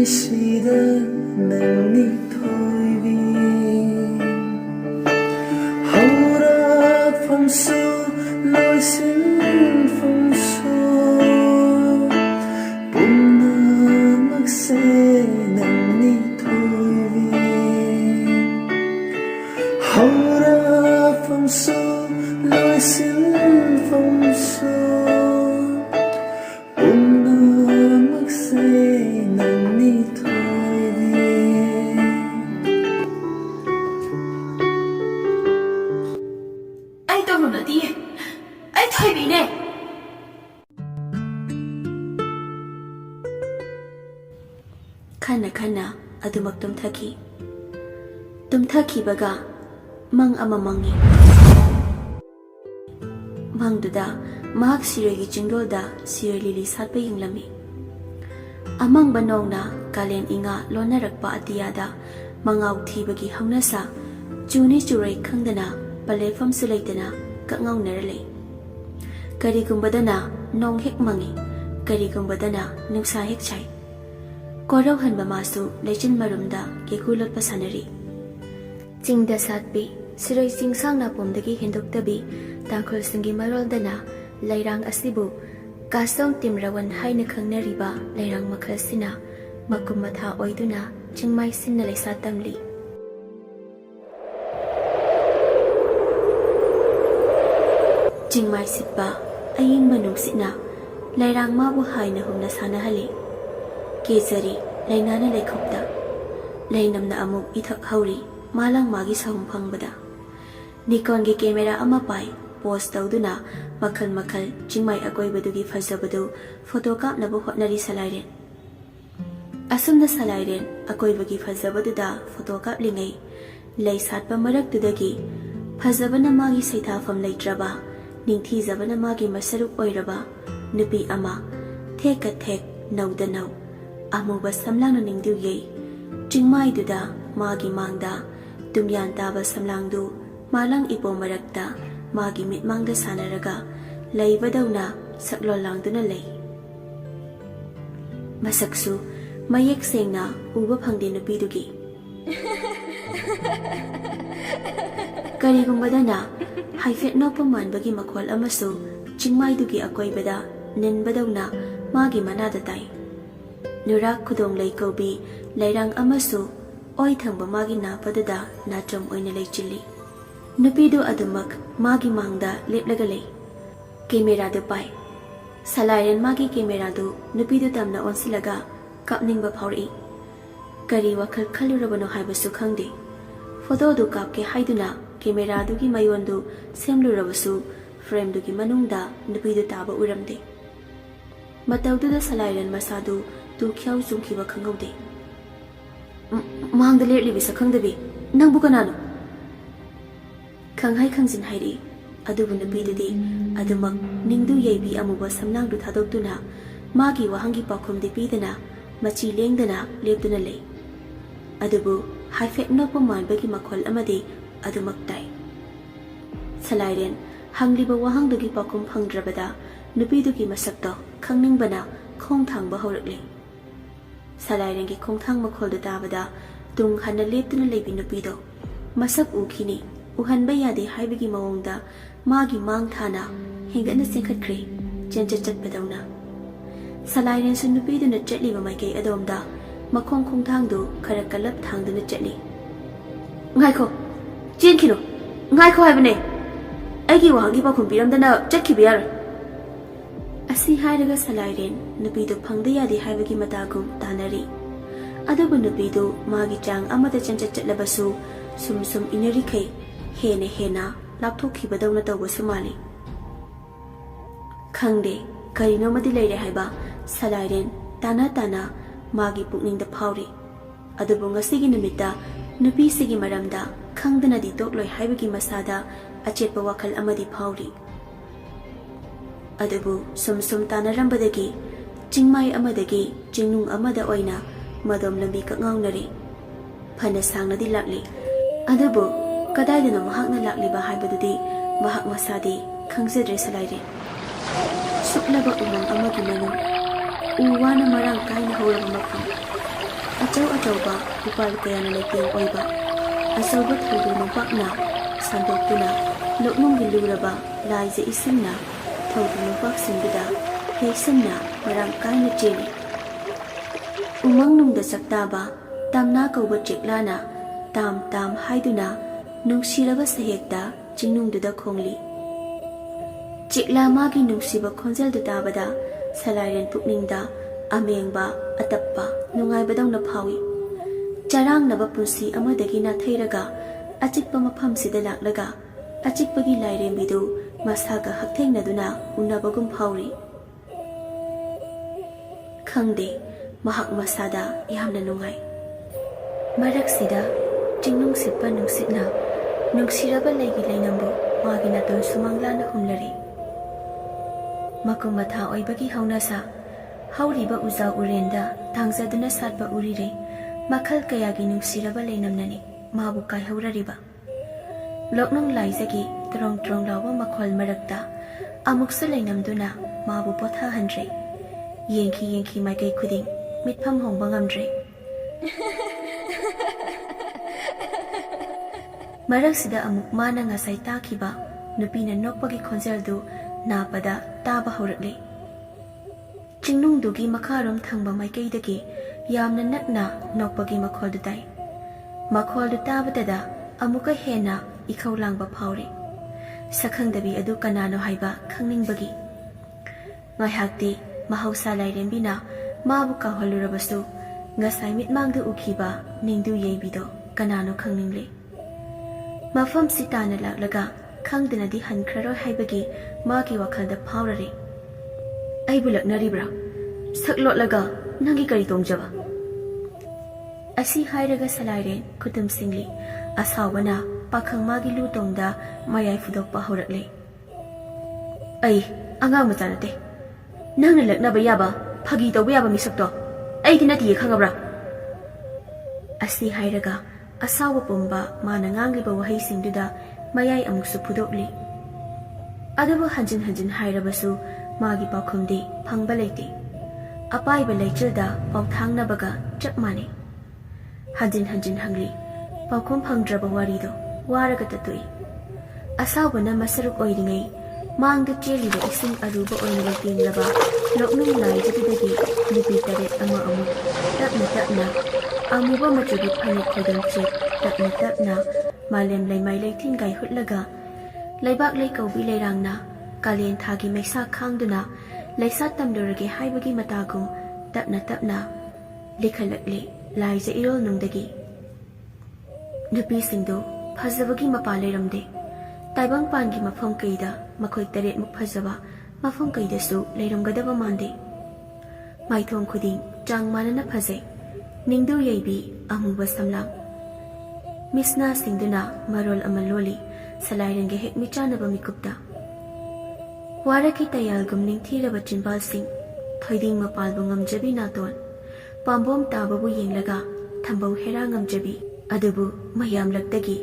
ꯁꯤꯗ ꯅꯪꯅꯤ ꯊꯣꯏꯕꯤ ꯍꯧꯔꯛꯐꯝꯁꯨ ꯂꯣꯏꯁꯤꯟꯐꯝꯁꯨ ꯄꯨꯝꯅꯃꯛꯁꯦ ꯅꯪꯅꯤ ꯊꯣꯏꯕꯤ ꯍꯧꯔꯛꯐꯝꯁꯨ ꯂꯣꯏꯁꯤꯟꯐꯝꯁꯨ Khana khana adumak tumthaki baga mang ama mangi mangduda mahak siregi jingdolda sir lili satpa yinglami amang banongna kalen inga lonarakpa atiyada mangaw thibagi haunasa chuni churai khangdana palefam sulaitana kangaunerale karigumbadana nong hek mangi karigumbadana nungsa hek chai Korau hanba masu lechin marumda kekulot pasanari. Chingda satpi sirai singsang na pomdagi hinduktabi tangkhol singi maroldana lairang asibu kasong timrawan haina khangnariba lairang makhalsina makum matha oiduna chingmai sinna leisa tamli. Chingmai sitba aying manungsitna lairang mabu haina humna sanahali. Kezari lainana laikhupta lainamna amuk ithak hauri malang magi sahum phangbada Nikon gi camera ama pai post tawduna makhal makhal chingmai akoibadugi fazabadu photo kapnabu hotnari salairen asumna salairen akoibagi fazabaduda photo kaplingai lai satpa maraktudagi fazabana magi saithafam leitraba ningthi zabana magi masaruk oiraba nupi ama theka thek nauda nau Amuba samlang ningdu ye chingmai duda magi mangda tumyan taba samlang du malang ipo marakta magi mit mangda sanaraga laibadawna saklolang duna lay masaksu mayek sengna uba phangde nupidugi karigumbadana haifet no pamanbagi makhol amasu chingmai dugi akoibada ninbadawna magi manada tai Nurak kudong lay kaubi lairang amasu oy thangba magi napadada natram oina lay chili nupidu adumak magi mangda leplaga lay camera du pai salairen magi camera du nupidu tamna onsilaga kapningba phawri kari wakhal khalurabano haibasu khangde photo du kapke haiduna camera du gi mayon du semlurabasu frame du gi manungda nupidu taba uramde matawduda salairen masadu tu kyaw chungkiba khangaude mangda lerlibi sakhangdabi nangbu kanano khanghai khangjin hairi adubu nupidudi adumak ningdu yeibi amuba samnangdu thadoktuna magi wahangi pakhumdi pidana machi lengdana lepduna lei adubu haifek nokpa manbagi makhol amadi adumak tai salairen hangliba wahangdugi pakhum phangdrabada nupidugi masakto khangningbana khong thangba horakle Salairengi khongthang makholda tabada tung hanna leptuna leibi nupido masak ukhini uhanba yade haibigi mawongda magi mang thana hingana sengkhatkre chencha chatpadawna Salairen su nupiduna chatliba maikei adomda makhong khongthangdu khara kalap thangduna chatli ngaikho chenkhino ngaikho haibane aigi wahangi pakhum piramdana chatkhiba yaroi Asi hairaga salairen nupidu phangda yadi haibagi matagum tanari adubu nupidu magi chang amada chancha chatlabasu sum inari khai hena lapthokhibadawna tawbasu mali khangde karino madi leire haiba salairen tana magi pukningda phawri adubu ngasigi numita nupi sigi maramda khangdana di tokloi haibagi masada achetpa wakhal amadi phawri Adubu sum tanarambadagi chingmai amadagi jingnung amada oina madom lambi kakngawnari phana sangnadi lakli adubu kadaidana mahakna lakliba haibadudi mahak masadi khangsadre salaire suklaba umang amagi manung uwana marang kaina hawraba mafam ꯑꯆꯧ-ꯑꯆꯧꯕ ꯎꯄꯥꯜ ꯀꯌꯥꯅ ꯂꯩꯇꯦꯡ ꯑꯣꯏꯕ ꯑꯆꯧꯕ ꯊꯧꯗꯨ ꯅꯨꯡꯄꯥꯛꯅ ꯁꯟꯗꯣꯛꯇꯨꯅ ꯅꯣꯛꯅꯨꯡꯒꯤ ꯂꯨꯔꯕ ꯂꯥꯏꯖ ꯏꯁꯤꯡꯅ ꯊꯧꯗꯨ ꯅꯨꯡꯄꯥꯛꯁꯤꯡꯗꯨꯗ ꯌꯩꯁꯟꯅ ꯃꯔꯥꯡ ꯀꯥꯏꯅ ꯆꯦꯜꯂꯤ꯫ ꯎꯃꯪꯅꯨꯡꯗ ꯆꯥꯛꯇꯥꯕ ꯇꯝꯅꯥ ꯀꯧꯕ ꯆꯦꯛꯂꯥꯅ ꯇꯥꯝ ꯇꯥꯝ ꯍꯥꯏꯗꯨꯅ ꯅꯨꯡꯁꯤꯔꯕ ꯁꯍꯦꯛꯇ ꯆꯤꯡꯅꯨꯡꯗꯨꯗ ꯈꯣꯡꯂꯤ꯫ ꯆꯦꯛꯂꯥ ꯃꯥꯒꯤ ꯅꯨꯡꯁꯤꯕ ꯈꯣꯟꯖꯦꯜꯗꯨ ꯇꯥꯕꯗ ꯁꯂꯥꯏꯔꯦꯟ ꯄꯨꯛꯅꯤꯡꯗ ꯑꯃꯦꯡꯕ ꯑꯇꯞꯄ ꯅꯨꯡꯉꯥꯏꯕꯗꯧꯅ ꯐꯥꯎꯏ꯫ ꯆꯔꯥꯡꯅꯕ ꯄꯨꯟꯁꯤ ꯑꯃꯗꯒꯤ ꯅꯥꯊꯩꯔꯒ ꯑꯆꯤꯛꯄ ꯃꯐꯝꯁꯤꯗ ꯂꯥꯛꯂꯒ ꯑꯆꯤꯛꯄꯒꯤ ꯂꯥꯏꯔꯦꯝꯕꯤꯗꯨ ꯃꯁꯥꯒ ꯍꯛꯊꯦꯡꯅꯗꯨꯅ ꯎꯅꯕꯒꯨꯝ ꯐꯥꯎꯔꯤ꯫ ꯈꯪꯗꯦ, ꯃꯍꯥꯛ ꯃꯁꯥꯗ ꯌꯥꯝꯅ ꯅꯨꯡꯉꯥꯏ꯫ ꯃꯔꯛꯁꯤꯗ ꯆꯤꯡꯅꯨꯡ ꯁꯤꯠꯄ ꯅꯨꯡꯁꯤꯠꯅ ꯅꯨꯡꯁꯤꯔꯕ ꯂꯩꯒꯤ ꯂꯩꯅꯝꯕꯨ ꯃꯥꯒꯤ ꯅꯥꯇꯣꯟ ꯁꯨꯃꯥꯡꯂꯥꯅ ꯍꯨꯝꯂꯔꯤ꯫ ꯃꯀꯨꯝ ꯃꯊꯥ ꯑꯣꯏꯕꯒꯤ ꯍꯧꯅꯁꯥ ꯍꯧꯔꯤꯕ ꯎꯖꯥꯎ ꯎꯔꯦꯟꯗ ꯇꯥꯡꯖꯗꯨꯅ ꯁꯥꯠꯄ ꯎꯔꯤꯔꯩ ꯃꯈꯜ ꯀꯌꯥꯒꯤ ꯅꯨꯡꯁꯤꯔꯕ ꯂꯩꯅꯝꯅꯅꯤ ꯃꯥꯕꯨ ꯀꯥꯏꯍꯧꯔꯔꯤꯕ꯫ ꯂꯣꯛꯅꯨꯡ ꯂꯥꯏꯖꯒꯤ ꯇ꯭ꯔꯣꯡ ꯇ꯭ꯔꯣꯡ ꯂꯥꯎꯕ ꯃꯈꯣꯜ ꯃꯔꯛꯇ ꯑꯃꯨꯛꯁꯨ ꯂꯩꯅꯝꯗꯨꯅ ꯃꯥꯕꯨ ꯄꯣꯊꯥꯍꯟꯗ꯭ꯔꯦ꯫ ꯌꯦꯡꯈꯤ ꯃꯥꯏꯀꯩ ꯈꯨꯗꯤꯡ ꯃꯤꯠꯐꯝ ꯍꯣꯡꯕ ꯉꯝꯗ꯭ꯔꯦ꯫ ꯃꯔꯛꯁꯤꯗ ꯑꯃꯨꯛ ꯃꯥꯅ ꯉꯁꯥꯏ ꯇꯥꯈꯤꯕ ꯅꯨꯄꯤꯅ ꯅꯣꯛꯄꯒꯤ ꯈꯣꯟꯖꯦꯜꯗꯨ ꯅꯥꯄꯗ ꯇꯥꯕ ꯍꯧꯔꯛꯂꯤ꯫ ꯆꯤꯡꯅꯨꯡꯗꯨꯒꯤ ꯃꯈꯥꯔꯣꯝ ꯊꯪꯕ ꯃꯥꯏꯀꯩꯗꯒꯤ ꯌꯥꯝꯅ ꯅꯛꯅ ꯅꯣꯛꯄꯒꯤ ꯃꯈꯣꯜꯗꯨ ꯇꯥꯏ꯫ ꯃꯈꯣꯜꯗꯨ ꯇꯥꯕꯗꯗ ꯑꯃꯨꯛꯀ ꯍꯦꯟꯅ ꯏꯈꯧ ꯂꯥꯡꯕ ꯐꯥꯎꯔꯤ, ꯁꯛꯈꯪꯗꯕꯤ ꯑꯗꯨ ꯀꯅꯥꯅꯣ ꯍꯥꯏꯕ ꯈꯪꯅꯤꯡꯕꯒꯤ꯫ ꯉꯥꯏꯍꯥꯛꯇꯤ ꯃꯍꯧꯁꯥ ꯂꯥꯏꯔꯦꯝꯕꯤꯅ ꯃꯥꯕꯨ ꯀꯥꯎꯍꯜꯂꯨꯔꯕꯁꯨ ꯉꯁꯥꯏ ꯃꯤꯠꯃꯥꯡꯗ ꯎꯈꯤꯕ ꯅꯤꯡꯗꯨ ꯌꯩꯕꯤꯗꯣ ꯀꯅꯥꯅꯣ ꯈꯪꯅꯤꯡꯂꯦ꯫ ꯃꯐꯝꯁꯤ ꯇꯥꯅ ꯂꯥꯛꯂꯒ ꯈꯪꯗꯅꯗꯤ ꯍꯟꯈ꯭ꯔꯔꯣꯏ ꯍꯥꯏꯕꯒꯤ ꯃꯥꯒꯤ ꯋꯥꯈꯜꯗ ꯐꯥꯎꯔꯔꯦ꯫ ꯑꯩꯕꯨ ꯂꯛꯅꯔꯤꯕ꯭ꯔꯥ? ꯁꯛ ꯂꯣꯠꯂꯒ ꯅꯪꯒꯤ ꯀꯔꯤ ꯇꯣꯡꯖꯕ? ꯑꯁꯤ ꯍꯥꯏꯔꯒ ꯁꯂꯥꯏꯔꯦꯟ ꯈꯨꯇꯨꯝ ꯁꯤꯡꯂꯤ ꯑꯁꯥꯎꯕꯅ ꯄꯥꯈꯪ ꯃꯥꯒꯤ ꯂꯨꯇꯣꯡꯗ ꯃꯌꯥꯏ ꯐꯨꯗꯣꯛꯄ ꯍꯧꯔꯛꯂꯦ꯫ ꯑꯩ ꯑꯉꯥꯡ ꯃꯆꯥ ꯅꯠꯇꯦ, ꯅꯪꯅ ꯂꯛꯅꯕ ꯌꯥꯕ ꯐꯥꯒꯤ ꯇꯧꯕ ꯌꯥꯕ ꯃꯤꯁꯛꯇꯣ ꯑꯩꯗꯤ ꯅꯠꯇꯤꯌꯦ, ꯈꯪꯉꯕ꯭ꯔꯥ? ꯑꯁꯤ ꯍꯥꯏꯔꯒ ꯑꯁꯥꯎꯕ ꯄꯨꯝꯕ ꯃꯥꯅ ꯉꯥꯡꯂꯤꯕ ꯋꯥꯍꯩꯁꯤꯡꯗꯨꯗ ꯃꯌꯥꯏ ꯑꯃꯨꯛꯁꯨ ꯐꯨꯗꯣꯛꯂꯤ꯫ ꯑꯗꯨꯕꯨ ꯍꯟꯖꯤꯟ ꯍꯟꯖꯤꯟ ꯍꯥꯏꯔꯕꯁꯨ ꯃꯥꯒꯤ ꯄꯥꯎꯈꯨꯝꯗꯤ ꯐꯪꯕ ꯂꯩꯇꯦ꯫ ꯑꯄꯥꯏꯕ ꯂꯩꯆꯤꯜꯗ ꯄꯥꯎꯊꯥꯡꯅꯕꯒ ꯆꯞ ꯃꯥꯟꯅꯩ꯫ ꯍꯟꯖꯤꯟ ꯍꯟꯖꯤꯟ ꯍꯪꯂꯤ, ꯄꯥꯎꯈꯨꯝ ꯐꯪꯗ꯭ꯔꯕ ꯋꯥꯔꯤꯗꯣ ꯋꯥꯔꯒ ꯇꯠꯇꯣꯛꯏ꯫ ꯑꯁꯥꯎꯕꯅ ꯃꯁꯔꯨꯛ ꯑꯣꯏꯔꯤꯉꯩ ꯃꯥꯡꯗ ꯆꯦꯜꯂꯤꯕ ꯏꯁꯤꯡ ꯑꯔꯨꯕ ꯑꯣꯏꯅ ꯂꯩꯇꯦꯡꯂꯕ ꯂꯣꯛꯅꯨꯡ ꯂꯥꯏꯖꯗꯨꯗꯒꯤ ꯅꯨꯄꯤ ꯇꯔꯦꯠ ꯑꯃ ꯑꯃꯨꯛ ꯇꯞꯅ ꯇꯞꯅ ꯑꯃꯨꯕ ꯃꯆꯨꯒꯤ ꯐꯅꯦꯛ ꯈꯣꯏꯗꯣꯟꯆꯦꯠ ꯇꯞꯅ ꯇꯞꯅ ꯃꯥꯂꯦꯝ ꯂꯩꯃꯥꯏ ꯂꯩꯊꯤꯟꯒꯥꯏ ꯍꯨꯠꯂꯒ ꯂꯩꯕꯥꯛ ꯂꯩꯀꯧꯕꯤ ꯂꯩꯔꯥꯡꯅ ꯀꯥꯂꯦꯟ ꯊꯥꯒꯤ ꯃꯩꯁꯥ ꯈꯥꯡꯗꯨꯅ ꯂꯩꯁꯥ ꯇꯝꯂꯨꯔꯒꯦ ꯍꯥꯏꯕꯒꯤ ꯃꯇꯥꯒꯨꯝ ꯇꯞꯅ ꯇꯞꯅ ꯂꯤꯈꯠꯂꯛꯂꯤ ꯂꯥꯏꯖ ꯏꯔꯣꯜꯅꯨꯡꯗꯒꯤ꯫ ꯅꯨꯄꯤꯁꯤꯡꯗꯨ ꯐꯖꯕꯒꯤ ꯃꯄꯥ ꯂꯩꯔꯝꯗꯦ꯫ ꯇꯥꯏꯕꯪꯄꯥꯟꯒꯤ ꯃꯐꯝ ꯀꯩꯗ ꯃꯈꯣꯏ ꯇꯔꯦꯠꯃꯨꯛ ꯐꯖꯕ ꯃꯐꯝ ꯀꯩꯗꯁꯨ ꯂꯩꯔꯝꯒꯗꯕ ꯃꯥꯟꯗꯦ꯫ ꯃꯥꯏꯊꯣꯡ ꯈꯨꯗꯤꯡ ꯆꯥꯡ ꯃꯥꯟꯅꯅ ꯐꯖꯩ, ꯅꯤꯡꯗꯨ ꯌꯩꯕꯤ ꯑꯃꯨꯕ ꯁꯝꯂꯥꯡ꯫ ꯃꯤꯁꯅꯥꯁꯤꯡꯗꯨꯅ ꯃꯔꯣꯜ ꯑꯃ ꯂꯣꯜꯂꯤ ꯁꯂꯥꯏꯔꯦꯟꯒ ꯍꯦꯛ ꯃꯤꯆꯥꯟꯅꯕ ꯃꯤꯀꯨꯞꯇ꯫ ꯋꯥꯔꯛꯀꯤ ꯇꯌꯥꯜꯒꯨꯝ ꯅꯤꯡꯊꯤꯔꯕ ꯆꯤꯟꯕꯥꯜꯁꯤꯡ, ꯊꯣꯏꯗꯤꯡ ꯃꯄꯥꯜꯕꯨ ꯉꯝꯖꯕꯤ ꯅꯥꯇꯣꯟ, ꯄꯥꯝꯕꯣꯝ ꯇꯥꯕꯕꯨ ꯌꯦꯡꯂꯒ ꯊꯝꯕꯧ ꯍꯦꯔꯥ ꯉꯝꯖꯕꯤ꯫ ꯑꯗꯨꯕꯨ ꯃꯌꯥꯝꯂꯛꯇꯒꯤ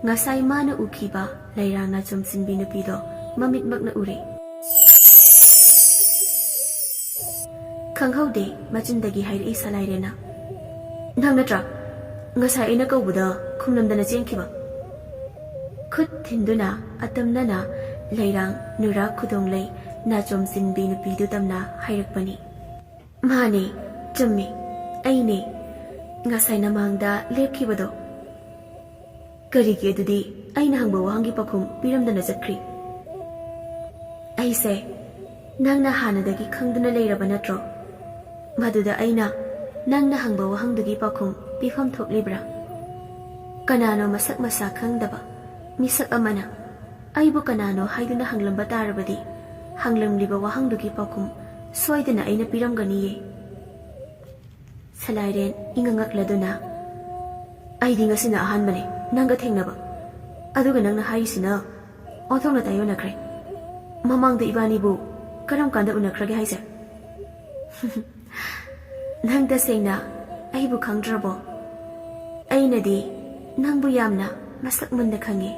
ꯉꯁꯥꯏ ꯃꯥꯅ ꯎꯈꯤꯕ ꯂꯩꯔꯥꯡꯅ ꯆꯨꯝꯁꯤꯟꯕꯤ ꯅꯨꯄꯤꯗꯣ ꯃꯃꯤꯠꯃꯛꯅ ꯎꯔꯦ꯫ ꯈꯪꯍꯧꯗꯦ ꯃꯆꯤꯟꯗꯒꯤ ꯍꯥꯏꯔꯛꯏ ꯁꯂꯥꯏꯔꯦꯟꯅ, ꯅꯪ ꯅꯠꯇ꯭ꯔꯥ ꯉꯁꯥꯏ ꯑꯩꯅ ꯀꯧꯕꯗ ꯈꯨꯝꯂꯝꯗꯅ ꯆꯦꯟꯈꯤꯕ? ꯈꯨꯠ ꯊꯤꯟꯗꯨꯅ ꯑꯇꯝꯅꯅ ꯂꯩꯔꯥꯡ ꯅꯨꯔꯥ ꯈꯨꯗꯣꯡꯂꯩ ꯅꯥꯆꯣꯝꯆꯤꯟꯕꯤ ꯅꯨꯄꯤꯗꯨ ꯇꯝꯅ ꯍꯥꯏꯔꯛꯄꯅꯤ꯫ ꯃꯥꯅꯦ, ꯆꯨꯝꯃꯤ, ꯑꯩꯅꯦ ꯉꯁꯥꯏ ꯅꯃꯥꯡꯗ ꯂꯦꯞꯈꯤꯕꯗꯣ꯫ ꯀꯔꯤꯒꯤ ꯑꯗꯨꯗꯤ ꯑꯩꯅ ꯍꯪꯕ ꯋꯥꯍꯪꯒꯤ ꯄꯥꯎꯈꯨꯝ ꯄꯤꯔꯝꯗꯅ ꯆꯠꯈ꯭ꯔꯤ? ꯑꯩꯁꯦ ꯅꯪꯅ ꯍꯥꯟꯅꯗꯒꯤ ꯈꯪꯗꯨꯅ ꯂꯩꯔꯕ ꯅꯠꯇ꯭ꯔꯣ ꯃꯗꯨꯗ ꯑꯩꯅ ꯅꯪꯅ ꯍꯪꯕ ꯋꯥꯍꯪꯗꯨꯒꯤ ꯄꯥꯎꯈꯨꯝ ꯄꯤꯐꯝ ꯊꯣꯛꯂꯤꯕ꯭ꯔꯥ? ꯀꯅꯥꯅꯣ ꯃꯁꯛ ꯃꯁꯥ ꯈꯪꯗꯕ ꯃꯤꯁꯛ ꯑꯃꯅ ꯑꯩꯕꯨ ꯀꯅꯥꯅꯣ ꯍꯥꯏꯗꯨꯅ ꯍꯪꯂꯝꯕ ꯇꯥꯔꯕꯗꯤ ꯍꯪꯂꯝꯂꯤꯕ ꯋꯥꯍꯪꯗꯨꯒꯤ ꯄꯥꯎꯈꯨꯝ ꯁꯣꯏꯗꯅ ꯑꯩꯅ ꯄꯤꯔꯝꯒꯅꯤꯌꯦ꯫ ꯁꯂꯥꯏꯔꯦꯟ ꯏꯉꯛꯉꯛꯂꯗꯨꯅ, ꯑꯩꯗꯤ ꯉꯁꯤꯅ ꯑꯍꯥꯟꯕꯅꯦ ꯅꯪꯒ ꯊꯦꯡꯅꯕ, ꯑꯗꯨꯒ ꯅꯪꯅ ꯍꯥꯏꯔꯤꯁꯤꯅ ꯑꯣꯟꯊꯣꯛꯅ ꯇꯥꯏꯌꯣꯟꯅꯈ꯭ꯔꯦ꯫ ꯃꯃꯥꯡꯗ ꯏꯕꯥꯅꯤꯕꯨ ꯀꯔꯝ ꯀꯥꯟꯗ ꯎꯅꯈ꯭ꯔꯒꯦ ꯍꯥꯏꯁꯦ? ꯅꯪ ꯇꯁꯦꯡꯅ ꯑꯩꯕꯨ ꯈꯪꯗ꯭ꯔꯕꯣ? ꯑꯩꯅꯗꯤ ꯅꯪꯕꯨ ꯌꯥꯝꯅ ꯃꯁꯛ ꯃꯨꯟꯅ ꯈꯪꯉꯦ꯫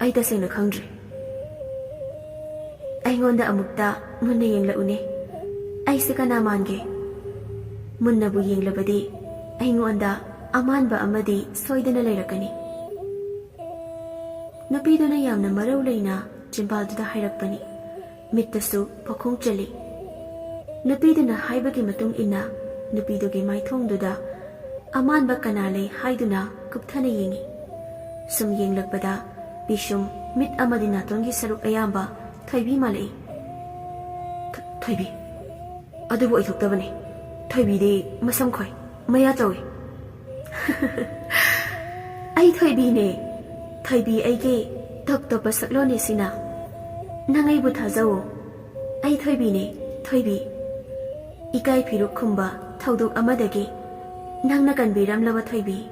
ꯑꯩ ꯇꯁꯦꯡꯅ ꯈꯪꯗ꯭ꯔꯦ꯫ ꯑꯩꯉꯣꯟꯗ ꯑꯃꯨꯛꯇ ꯃꯨꯟꯅ ꯌꯦꯡꯂꯛꯎꯅꯦ, ꯑꯩꯁꯦ ꯀꯅꯥ ꯃꯥꯟꯒꯦ? Munnabu yenglabadi aingonda amanba amadi soidana leirakani. Nupiduna yamna marau leina jimbalduna hairakpani. Mittasu pakhong chali. Nupiduna haibagi matung ina nupidugi maithongduda amanba kanale haiduna kupthana yengi. Sum yenglakpada bishum mit amadi natongi saruk ayamba Thoibi malai. Thoibi adubu ithoktabani. Thoibi de masam khoi maya chawi. Ai Thoibi ne. Thoibi aige Thoktopa saklone sina. Nangai bu thajawo. Ai Thoibi ne. Thoibi ikai phiruk khumba thaudok amadagi nangna kanbiramlaba Thoibi.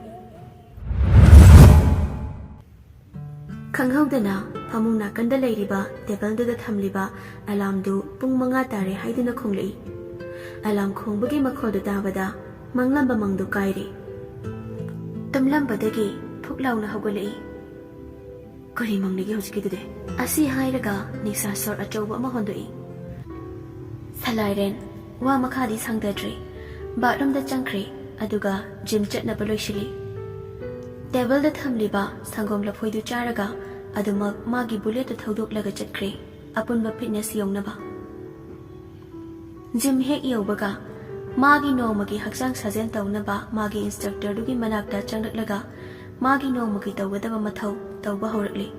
Khanghaudana phamung nakanda leiriba table thamliba alarm du pung 5 tare haiduna khonglei. Alarm khongbagi makhodu tabada manglamba mangdu kairi. Tamlambadagi thuklauna haugalei. Kari mangnigi hojkidude. Asi hairaga nisa sor achauba ma hondoi. Salairen wa makhadi sangdadri. Bathroom da changkhri aduga gym chatnaba loishili. Table thamliba sangom lafoi du charaga adumak magi bullet thodok laga chatkre apunba fitness yongnaba. Gym hek yobaga magi nomagi haksang sajen tawnaba magi instructor dugi manakta changlaga magi nomagi tawgadaba mathau tawba horakli.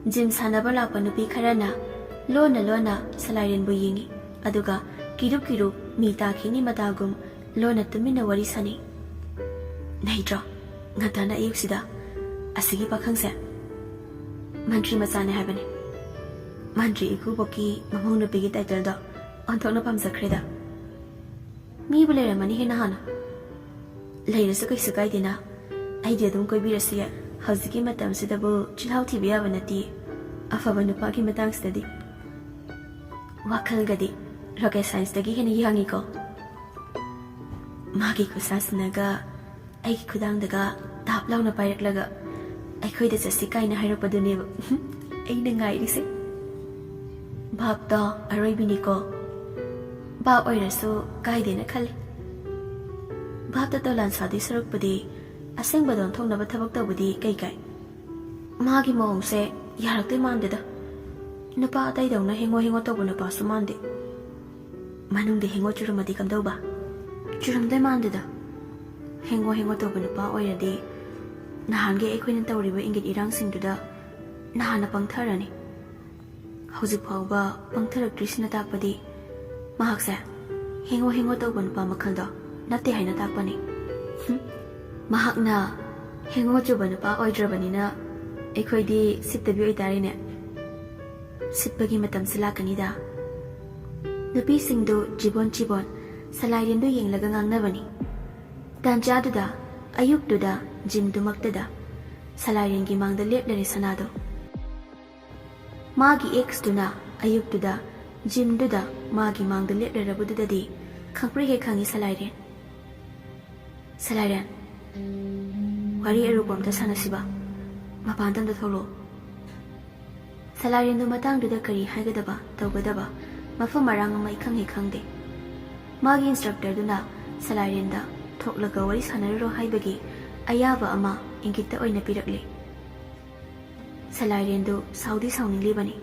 Gym sanaba lakpa nupi kharana lona Salairen bu yingi aduga kirup mi takhini matagum lona tumina wari sani. Naidra ngatana ayuksida asigi pakhangse Mantri Masane habane. Mantri ikuboki mamong nupigi title da onthok na pamjakreda. Mi bulera mani hena hana. Leirasu kai sukai dina. Idea dum koi birasi ya. Hauziki matam sidabu chilhau thibiya banati. Afaba nupagi matang study. Wakal gadi rocket science dagi hena yangi ko. Magi kusasnaga ai kudang daga tap launa pairak laga. Akhoi da chasi kaina hairakpaduneba aina ngairise bhabta aroibini ko ba oirasu kaidena khale bhabta tolan sadi sarukpadi aseng badon thongnaba thabak tawbudi kai magi mawngse yarakte mandeda nupa atai dawna hengo tawba nupa su mande manungde hengo churumadi kamdawba churamde mandeda hengo tawba nupa oiradi Nahange equine tawriba ingit irang singduda nahana pangtharani. Hauzik phawba pangtharak trisna takpadi mahakse hengo tawban pa makhalda nate haina takpani. Mahakna hengo chuban pa oidrabanina equidi sitabi oitarine. Sitpagi matam silakanida. Napi singdu jibon Salairen du yenglaga ngangnabani. Tanjaduda ayukduda Jim dumaktada Salairen gi mangda leplare sanado. Magi ex duna ayuk duda Jim duda magi mangda leplare bududadi khangpri he khangi Salairen wari erupam ta sanasiba mapandam da tholo. Salairen du matang duda kari haigadaba tawgadaba mafam marang mai khanghe khangde. Magi instructor duna Salairen da thoklaga wari sanariro haibagi ayaba ama ingita oina pirakle. Salairen du saudi sauninglibani.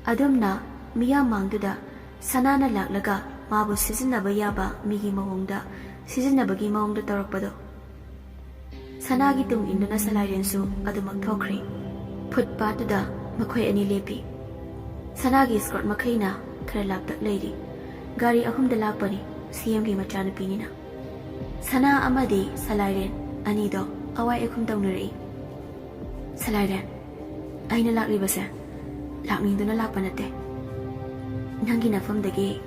Adumna miya mangduda sanana laklaga mabu sizinaba yaba migi mawongda sizinabagi mawongda tawrakpado. Sanagi tung induna Salairen su adumak thokri. Footpathduda makhoi ani lepi. Sanagi skirt makhaina khara laptak leiri. Gari ahumda lapani CM gi machanupinina. Sana amadi Salairen Anido awai ekum tawnari. Salairen aina laklibase lakningduna lakpanate. Nangi nafamdagi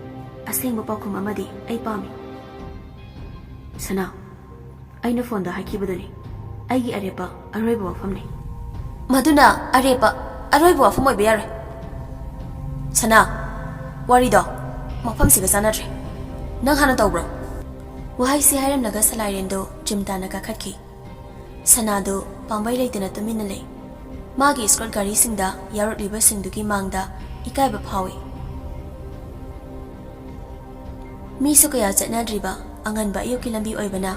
asengba paukhum amadi ai pami. Sana aina fonda hakibudani aigi arepa aroiba wafamni. Maduna arepa aroiba wafam oiba yare. Sana warido mafamsiga sanadre. Nang hana tawbro. Wahai si hairam naga Salairen do jimtana kakhatki. Sanado pambai leitana tumina lei. Magi escort gari singda yarotliba singdugi mangda ikaiba phawi. Mi su kaya chatnadriba anganba ayuki lambi oibana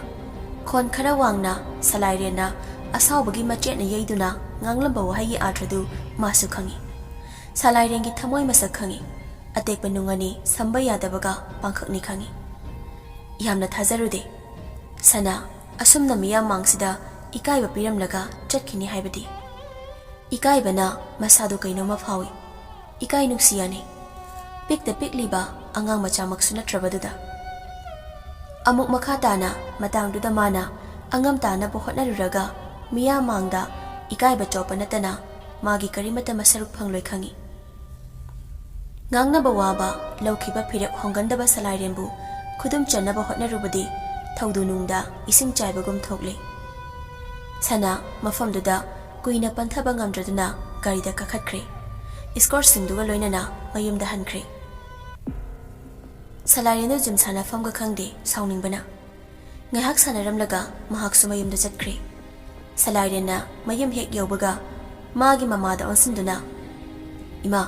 khon khara wangna salairena asawbagi machena yeiduna nganglamba wahai atradu masu khangi salairengi thamoi masak khangi atekba nungani samba yadabaga pangkhakni khangi yamna thajarude sana asumna miya mangsida ikaiba piramlaga chatkini haibadi ikaibana masadu kaino mafawi ikai nuksiyani pikta pikliba angang macha maksu natrabaduda amuk makhatana matangduda mana angam tana bohotnaruraga miya mangda ikaiba chopa natana magi karimata masaruk phangloi khangi ngangna bawaba laukhiba phirek hongandaba salairenbu khudum channaba hotnarubadi thawdunungda ising chaibagum thokle sana mafamduda kuina panthaba ngamdraduna garida kakhatkre iskor singduga loinana mayumda hankre salairenu jimsana famga khangde sauningbana ngahak sanaramlaga mahaksu mayumda chatkre salairena mayum hek yaubaga magi mamada onsinduna ima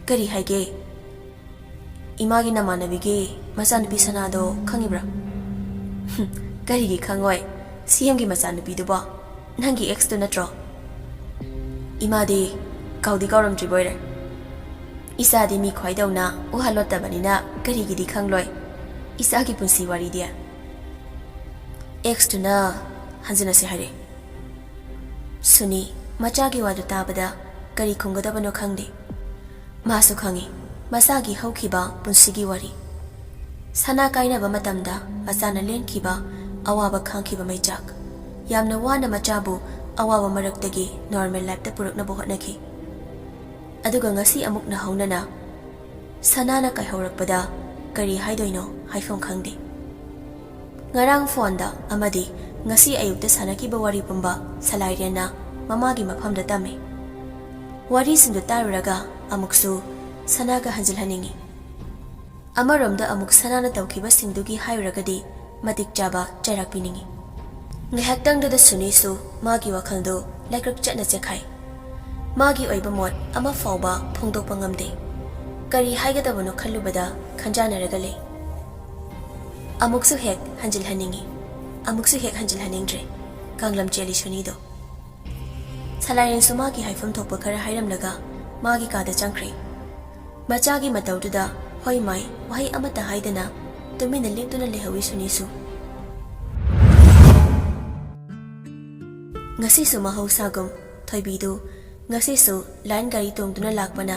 kari haige imagi namanabige machanupi sanado khangibra kari gi khangoi CMgi machanupi duba nangi ex tu natro imadi kaudi kauram triboire isadi mi khwaidawna uhalota banina kari gi di khangloi isagi punsi wari dia ex tu na hanjina se hare suni machagi wadu tabada kari khunggadabano khangde masu khangi masagi haukiba punsigi wari sana kainaba matamda masana lenkhiba awaba khangkhiba maijak yamna wana machabu awaba maraktagi normal life ta purukna bohotnaki aduga ngasi amuk na haunana sanana kai haurakpada kari haidoino haifam khangde ngarang fonda amadi ngasi ayukta sanaki ba wari pumba salairena mamagi mafamda tame wari sindu taruraga amuksu sanaga hanjilhaningi amaromda amuk sanana tawkiba singdugi hairagadi matik chaba chairak piningi ngahaktangda sunisu magi wakhaldo laikrak chatna chekhai magi oiba mot ama fawba phongdokpa ngamde kari haigadabano khallubada khanjanaraga le amuksu hek hanjilhaningi amuksu hek hanjilhaningdre kanglam cheli sunido salairen sumagi haifam thokpa khara hairamlaga magi kada changkre machagi matawduda hoi mai wahai amata haidana tumina leptuna lehawi sunisu ngasi su mahausagum thoibidu ngasi su line gari tongduna lakpana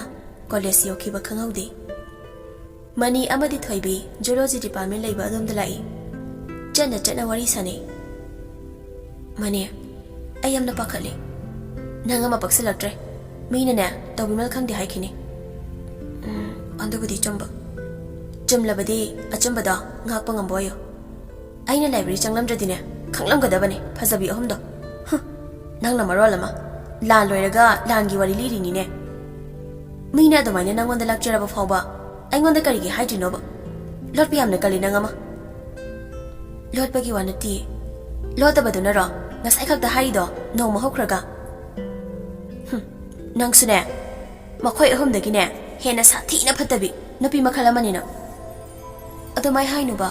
college yokhiba khangaude mani amadi thoibi zoology department leiba adom dalai chana wari sane mani ayamna pakhale nangama paksalaktre mina na tawbimal khangde haikini andugudi chomba chumlabadi achambada ngakpa ngamboyo aina library changlamdradine khanglamgadabane phajabi ahumdo nangna marolama lan loiraga langi wari lirinine mina adamaina nangonda lakcheraba fawba aingonda karigi haidrinoba lotpi amna kali nangama lotpagi wanati lotabaduna ro ngasai khakta haido noma hokraga nangsune makhoi ahumdagine hena sathina phatabi napi makhala manina adamai hainuba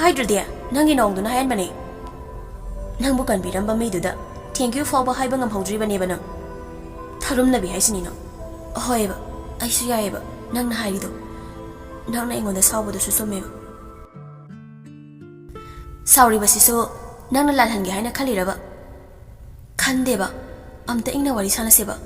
haidrudia nangi nongduna hayanbane nangbu kanbiramba meduda thank you for haiba ngam hawdribane bana tharum nabi haisinino ahoyeba aisu yaeba nangna hairido nangna engonda sawbodu susumeba sauri basiso nangna lalhange haina khaliraba khandeba amta ingna wari sanaseba